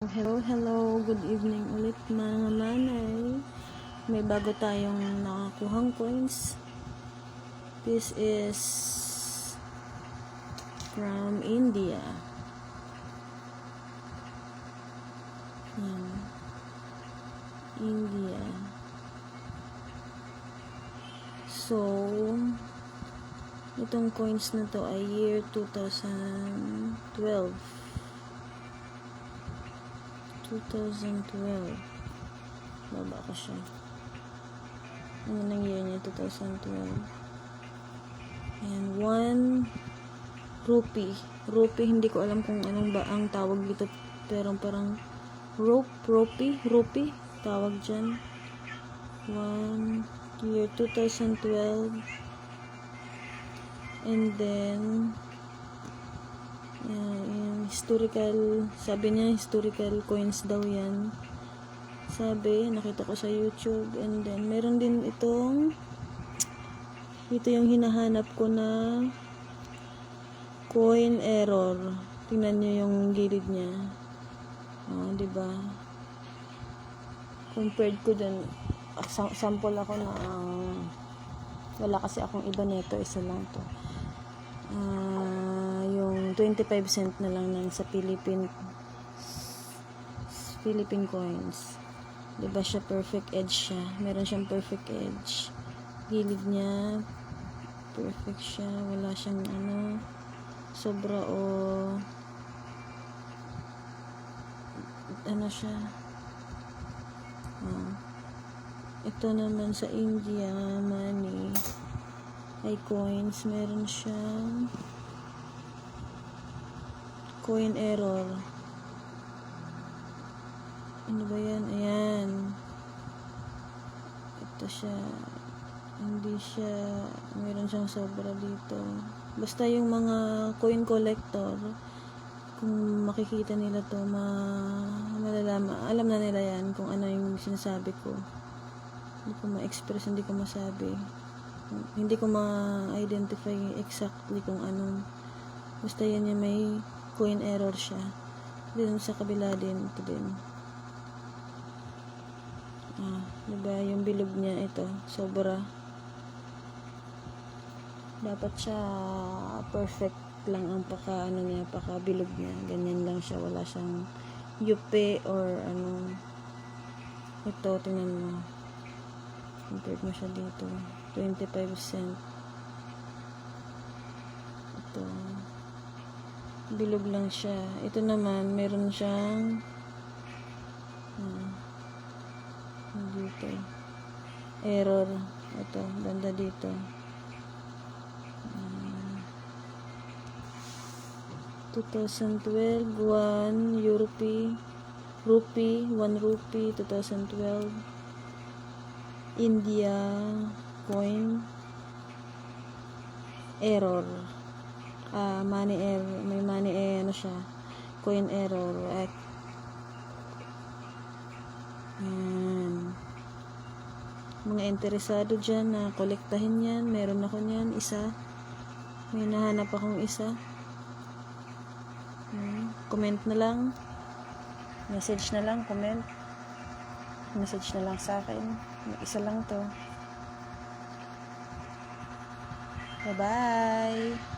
Hello, good evening ulit mga manay. May bago tayong nakakuhang coins. This is from India. India. So, itong coins na to ay year 2012. 2012. Baba ko siya. Ano nang year niya? 2012. Ayan, 1 rupee. Rupee, hindi ko alam kung anong ba ang tawag dito. Pero parang rupee, tawag dyan. 1 year 2012. And then, historical, sabi niya historical coins daw yan. Sabi, nakita ko sa YouTube. And then, meron din ito yung hinahanap ko na coin error. Tingnan niyo yung gilid niya. Oh, diba? Compared ko dun, sample ako na wala kasi akong iba nito, isa lang to. Yung 25 cent na lang sa Philippine coins. Diba siya perfect edge siya? Meron siyang perfect edge. Gilid niya perfect siya. Wala siyang sobra o siya. Ito naman sa India money ay coins. Meron siyang coin error. Ano ba yan? Ayan. Ito siya. Hindi siya, meron siyang sobra dito. Basta yung mga coin collector, kung makikita nila to, malalaman, alam na nila yan kung ano yung sinasabi ko. Hindi ko ma-express, hindi ko masabi. Hindi ko ma-identify exactly kung anong. Basta yan yung may coin error siya. Din sa kabila din, ito din. Diba yung bilog niya ito, sobra. Dapat siya perfect lang ang paka-bilog niya. Ganyan lang siya, wala siyang yupe or Ito, tingnan mo. Compared mo siya dito. 25 cent. Ito. Bilog lang siya. Ito naman, meron siyang dito. Error. Ito, banda dito. 2012, 1 rupee, 1 rupee, 2012. India coin error. Money error, may money siya. Coin error. Mga interesado dyan na kolektahin yan, meron ako niyan, isa. May nahanap akong isa. Comment na lang. Message na lang, comment. Message na lang sa akin. Isa lang to. Bye-bye!